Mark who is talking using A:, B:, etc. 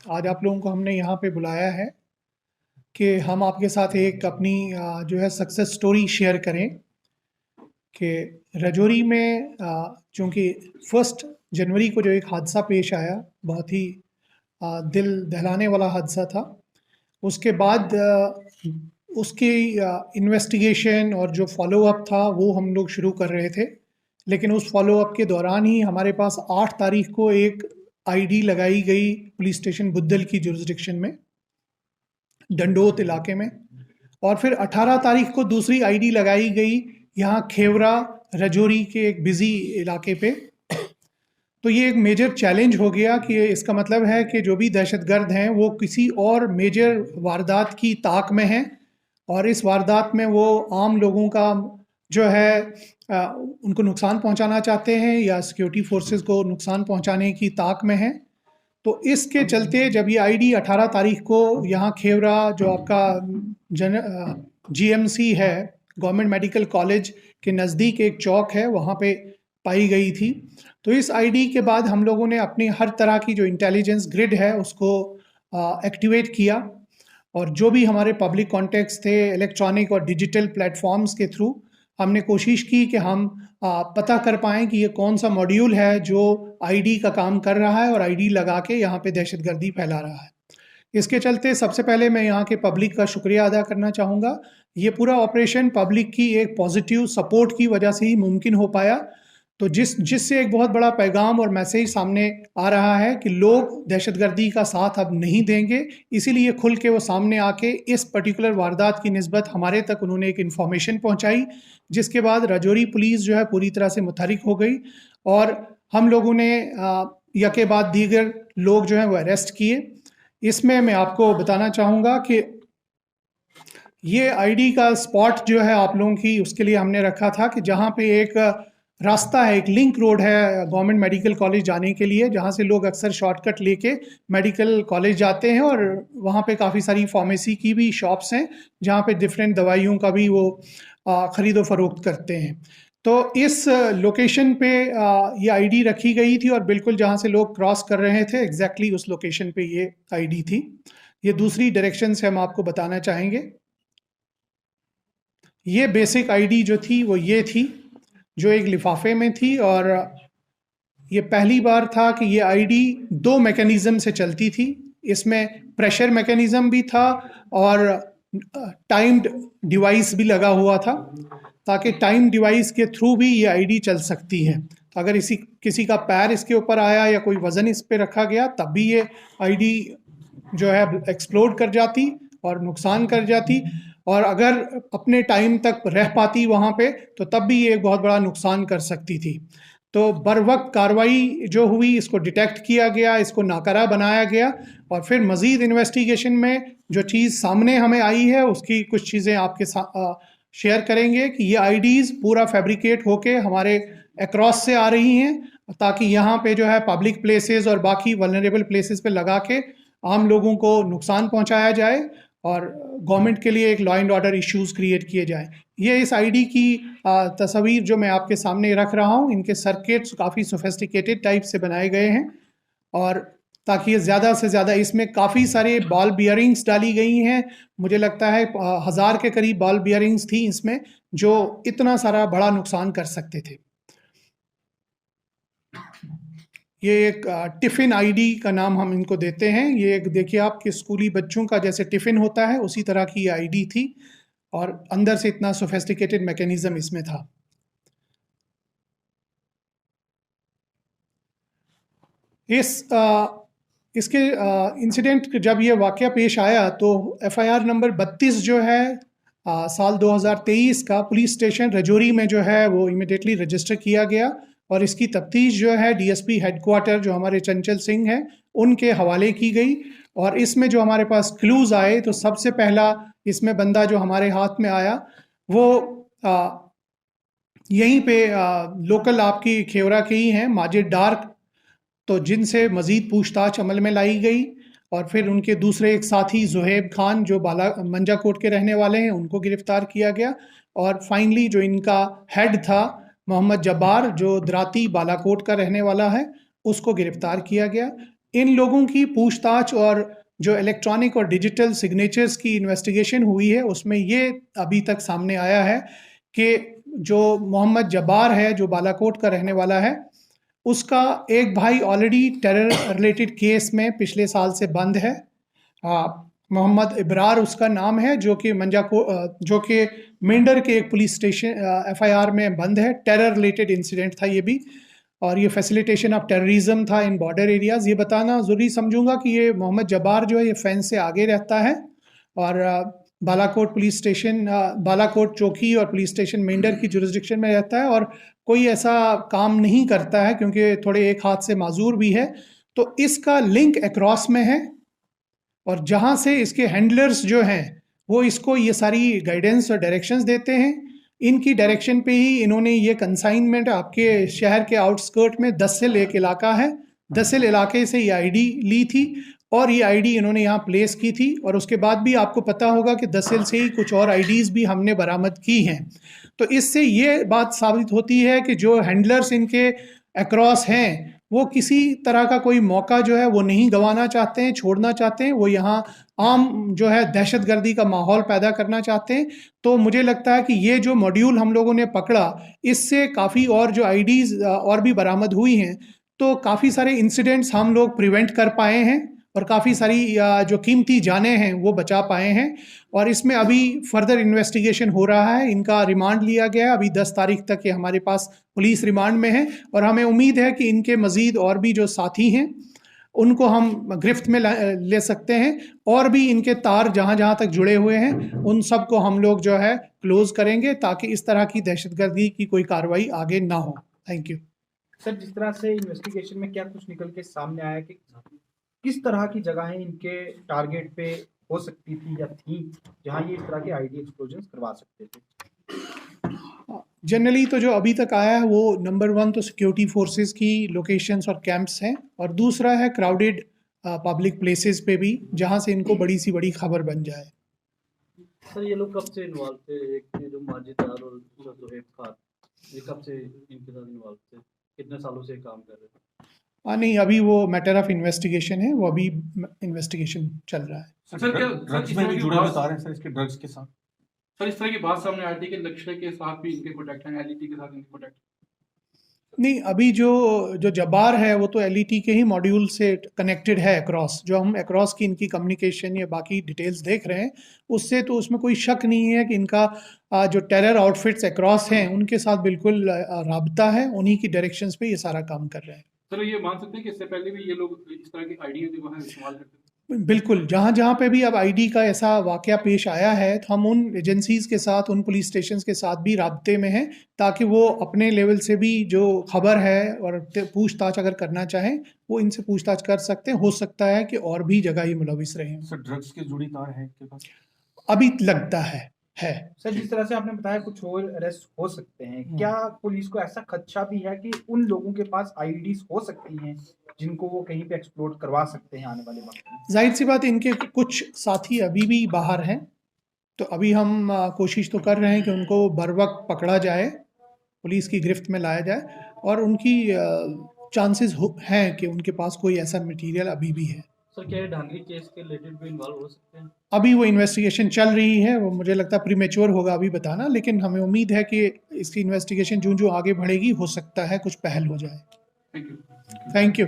A: आज आप लोगों को हमने यहाँ पे बुलाया है कि हम आपके साथ एक अपनी जो है सक्सेस स्टोरी शेयर करें कि रजौरी में चूँकि 1 जनवरी को जो एक हादसा पेश आया, बहुत ही दिल दहलाने वाला हादसा था। उसके बाद उसकी इन्वेस्टिगेशन और जो फ़ॉलो अप था वो हम लोग शुरू कर रहे थे। लेकिन उस फ़ॉलो अप के दौरान ही हमारे पास 8 तारीख को एक आईडी लगाई गई पुलिस स्टेशन बुद्धल की जुरिस्डिक्शन में, डंडोत इलाके में। और फिर 18 तारीख को दूसरी आईडी लगाई गई यहाँ खेवरा रजौरी के एक बिजी इलाके पे। तो ये एक मेजर चैलेंज हो गया कि इसका मतलब है कि जो भी दहशतगर्द हैं वो किसी और मेजर वारदात की ताक में हैं और इस वारदात में वो आम लोगों का जो है उनको नुकसान पहुंचाना चाहते हैं या सिक्योरिटी फोर्सेस को नुकसान पहुंचाने की ताक में हैं। तो इसके चलते जब ये आईडी 18 तारीख को यहाँ खेवरा जो आपका जीएमसी है, गवर्नमेंट मेडिकल कॉलेज के नज़दीक एक चौक है, वहाँ पे पाई गई थी। तो इस आईडी के बाद हम लोगों ने अपनी हर तरह की जो इंटेलिजेंस ग्रिड है उसको एक्टिवेट किया और जो भी हमारे पब्लिक कॉन्टेक्ट्स थे इलेक्ट्रॉनिक और डिजिटल प्लेटफॉर्म्स के थ्रू हमने कोशिश की कि हम पता कर पाएँ कि ये कौन सा मॉड्यूल है जो आईडी का काम कर रहा है और आईडी लगा के यहाँ पे दहशतगर्दी फैला रहा है। इसके चलते सबसे पहले मैं यहाँ के पब्लिक का शुक्रिया अदा करना चाहूँगा। ये पूरा ऑपरेशन पब्लिक की एक पॉजिटिव सपोर्ट की वजह से ही मुमकिन हो पाया। तो जिससे एक बहुत बड़ा पैगाम और मैसेज सामने आ रहा है कि लोग दहशतगर्दी का साथ अब नहीं देंगे, इसीलिए खुल के वो सामने आके इस पर्टिकुलर वारदात की निस्बत हमारे तक उन्होंने एक इन्फॉर्मेशन पहुंचाई, जिसके बाद रजौरी पुलिस जो है पूरी तरह से मुतहरिक हो गई और हम लोगों ने यके बाद दीगर लोग जो हैं वो अरेस्ट किए। इसमें मैं आपको बताना चाहूँगा कि ये आईडी का स्पॉट जो है आप लोगों की उसके लिए हमने रखा था कि जहाँ पे एक रास्ता है, एक लिंक रोड है गवर्नमेंट मेडिकल कॉलेज जाने के लिए, जहाँ से लोग अक्सर शॉर्टकट लेके मेडिकल कॉलेज जाते हैं और वहाँ पे काफ़ी सारी फार्मेसी की भी शॉप्स हैं जहाँ पे डिफरेंट दवाइयों का भी वो ख़रीदो फरोख्त करते हैं। तो इस लोकेशन पे ये आईडी रखी गई थी और बिल्कुल जहाँ से लोग क्रॉस कर रहे थे एग्जैक्टली उस लोकेशन पे ये आईडी थी। ये दूसरी डायरेक्शन से हम आपको बताना चाहेंगे। ये बेसिक आईडी जो थी वो ये थी, जो एक लिफाफे में थी और ये पहली बार था कि ये आईडी 2 मैकेनिज्म से चलती थी। इसमें प्रेशर मैकेनिज्म भी था और टाइम्ड डिवाइस भी लगा हुआ था ताकि टाइम डिवाइस के थ्रू भी ये आईडी चल सकती है। तो अगर किसी का पैर इसके ऊपर आया या कोई वज़न इस पे रखा गया तब भी ये आईडी जो है एक्सप्लोड कर जाती और नुकसान कर जाती, और अगर अपने टाइम तक रह पाती वहाँ पे तो तब भी ये एक बहुत बड़ा नुकसान कर सकती थी। तो बर वक्त कार्रवाई जो हुई, इसको डिटेक्ट किया गया, इसको नाकारा बनाया गया और फिर मज़ीद इन्वेस्टिगेशन में जो चीज़ सामने हमें आई है उसकी कुछ चीज़ें आपके साथ शेयर करेंगे कि ये आईडीज़ पूरा फैब्रिकेट होके हमारे अक्रॉस से आ रही हैं ताकि यहाँ पे जो है पब्लिक प्लेसेस और बाकी वल्नरेबल प्लेसेस पे लगा के आम लोगों को नुकसान पहुँचाया जाए और गवर्नमेंट के लिए एक law and order issues create किए जाएं। ये इस आईडी की तस्वीर जो मैं आपके सामने रख रहा हूँ, इनके सर्किट्स काफ़ी सोफिस्टिकेटेड टाइप से बनाए गए हैं और ताकि ये ज़्यादा से ज़्यादा, इसमें काफ़ी सारे बॉल बियरिंग्स डाली गई हैं। मुझे लगता है 1000 के करीब बॉल बियरिंग्स थी इसमें जो इतना सारा बड़ा नुकसान कर सकते थे। ये एक टिफ़िन आईडी का नाम हम इनको देते हैं। ये एक देखिए आपके स्कूली बच्चों का जैसे टिफ़िन होता है उसी तरह की आईडी थी और अंदर से इतना सोफिस्टिकेटेड मैकेनिज्म इसमें था। इसके इंसिडेंट जब ये वाक़या पेश आया तो एफआईआर नंबर 32 जो है साल 2023 का पुलिस स्टेशन रजौरी में जो है वो इमिडिएटली रजिस्टर किया गया और इसकी तफ्तीश जो है डीएसपी हेडक्वार्टर जो हमारे चंचल सिंह हैं उनके हवाले की गई। और इसमें जो हमारे पास क्लूज़ आए तो सबसे पहला इसमें बंदा जो हमारे हाथ में आया वो यहीं पे लोकल आपकी खेवरा के ही हैं, माजिद डार। तो जिनसे मज़ीद पूछताछ अमल में लाई गई और फिर उनके दूसरे एक साथी ज़ुहैब खान जो मंजाकोट के रहने वाले हैं उनको गिरफ़्तार किया गया और फाइनली जो इनका हेड था मोहम्मद जब्बार जो द्राती बालाकोट का रहने वाला है उसको गिरफ़्तार किया गया। इन लोगों की पूछताछ और जो इलेक्ट्रॉनिक और डिजिटल सिग्नेचर्स की इन्वेस्टिगेशन हुई है उसमें ये अभी तक सामने आया है कि जो मोहम्मद जब्बार है, जो बालाकोट का रहने वाला है, उसका एक भाई ऑलरेडी टेरर रिलेटेड केस में पिछले साल से बंद है। मोहम्मद इब्रार उसका नाम है, जो कि मेंढर के एक पुलिस स्टेशन एफआईआर में बंद है। टेरर रिलेटेड इंसिडेंट था ये भी, और ये फैसिलिटेशन ऑफ टेररिज्म था इन बॉर्डर एरियाज। ये बताना ज़रूरी समझूंगा कि ये मोहम्मद जब्बार जो है ये फेंस से आगे रहता है और बालाकोट पुलिस स्टेशन, बालाकोट चौकी और पुलिस स्टेशन मेंढर की जुरिस्डिक्शन में रहता है और कोई ऐसा काम नहीं करता है क्योंकि थोड़े एक हाथ से माजूर भी है। तो इसका लिंक अक्रॉस में है और जहाँ से इसके हैंडलर्स जो हैं वो इसको ये सारी गाइडेंस और डायरेक्शंस देते हैं। इनकी डायरेक्शन पे ही इन्होंने ये कंसाइनमेंट आपके शहर के आउटस्कर्ट में दसिल एक इलाका है, दसिल इलाके से ये आईडी ली थी और ये आईडी इन्होंने यहाँ प्लेस की थी। और उसके बाद भी आपको पता होगा कि दसिल से ही कुछ और आईडीज भी हमने बरामद की हैं। तो इससे ये बात साबित होती है कि जो हैंडलर्स इनके अक्रॉस हैं वो किसी तरह का कोई मौका जो है वो नहीं गंवाना चाहते हैं, छोड़ना चाहते हैं। वो यहाँ आम जो है दहशतगर्दी का माहौल पैदा करना चाहते हैं। तो मुझे लगता है कि ये जो मॉड्यूल हम लोगों ने पकड़ा, इससे काफ़ी और जो आईडीज और भी बरामद हुई हैं, तो काफ़ी सारे इंसिडेंट्स हम लोग प्रिवेंट कर पाए हैं और काफ़ी सारी जो कीमती जानें हैं वो बचा पाए हैं। और इसमें अभी फर्दर इन्वेस्टिगेशन हो रहा है। इनका रिमांड लिया गया है, अभी 10 तारीख तक ये हमारे पास पुलिस रिमांड में है और हमें उम्मीद है कि इनके मज़ीद और भी जो साथी हैं उनको हम गिरफ्त में ले सकते हैं और भी इनके तार जहाँ जहाँ तक जुड़े हुए हैं उन सब को हम लोग जो है क्लोज करेंगे ताकि इस तरह की दहशतगर्दी की कोई कार्रवाई आगे ना हो। Thank you
B: sir. जिस तरह से इन्वेस्टिगेशन में क्या कुछ निकल के सामने आया कि किस तरह की जगहें इनके टारगेट पे हो सकती थी या थी जहां ये इस तरह के आईडी एक्सप्लोजन करवा सकते थे?
A: जनरली तो जो अभी तक आया है वो नंबर 1 तो सिक्योरिटी फोर्सेस की लोकेशंस और कैंप्स हैं और दूसरा है क्राउडेड पब्लिक प्लेसेस पे भी जहां से इनको बड़ी सी बड़ी खबर बन जाए।
C: सर ये लोग कब से इन्वॉल्व थे? एक थे जो माजिद यार और जोहेब खान, ये कब से इनके साथ इन्वॉल्व थे? कितने सालों से काम कर रहे थे?
A: नहीं, अभी वो मैटर ऑफ इन्वेस्टिगेशन है, वो अभी इन्वेस्टिगेशन चल रहा है।
D: सर क्या ड्रग्स में भी जुड़े बता रहे हैं सर, इसके ड्रग्स के साथ? सर इस तरह की बात सामने आई थी कि लक्ष्य के साथ भी इनके कॉन्टैक्ट हैं, एलईटी के साथ इनके कॉन्टैक्ट?
A: नहीं, अभी जो जब्बार है वो तो एलईटी के ही मॉड्यूल से कनेक्टेड है अक्रॉस। जो हम अक्रॉस की इनकी कम्युनिकेशन या बाकी डिटेल्स देख रहे हैं उससे तो उसमें कोई शक नहीं है कि इनका जो टेरर आउटफिट्स अक्रॉस हैं उनके साथ बिल्कुल राबता है, उन्हीं की डायरेक्शंस पे ये सारा काम कर रहे हैं।
D: सर ये मान सकते हैं कि इससे पहले भी ये लोग इस तरह की आईडिया जो है इस्तेमाल करते थे?
A: बिल्कुल, जहाँ जहाँ पे भी अब आईडी का ऐसा वाकया पेश आया है तो हम उन एजेंसीज के साथ, उन पुलिस स्टेशन के साथ भी राब्ते में हैं ताकि वो अपने लेवल से भी जो खबर है और पूछताछ अगर करना चाहें वो इनसे पूछताछ कर सकते हैं। हो सकता है कि और भी जगह ये मुलविस रहे हैं।
D: सर ड्रग्स के जुड़ी तार है इनके पास?
A: अभी लगता है।
B: सर जिस तरह से आपने बताया कुछ और अरेस्ट हो सकते हैं, क्या पुलिस को ऐसा खदशा भी है कि उन लोगों के पास आईडीज हो सकती हैं जिनको वो कहीं पे एक्सप्लोर करवा सकते हैं आने वाले वक्त में?
A: जाहिर सी बात, इनके कुछ साथी अभी भी बाहर हैं, तो अभी हम कोशिश तो कर रहे हैं कि उनको बर वक्त पकड़ा जाए, पुलिस की गिरफ्त में लाया जाए और उनकी चांसेस हैं कि उनके पास कोई ऐसा मटेरियल अभी भी है।
C: सर क्या धांधली केस के रिलेटेड भी इन्वॉल्व हो सकते हैं?
A: अभी वो इन्वेस्टिगेशन चल रही है, वो मुझे लगता है प्रीमेच्योर होगा अभी बताना, लेकिन हमें उम्मीद है कि इसकी इन्वेस्टिगेशन जो आगे बढ़ेगी हो सकता है कुछ पहल हो जाए।
D: Thank you.
A: Thank you.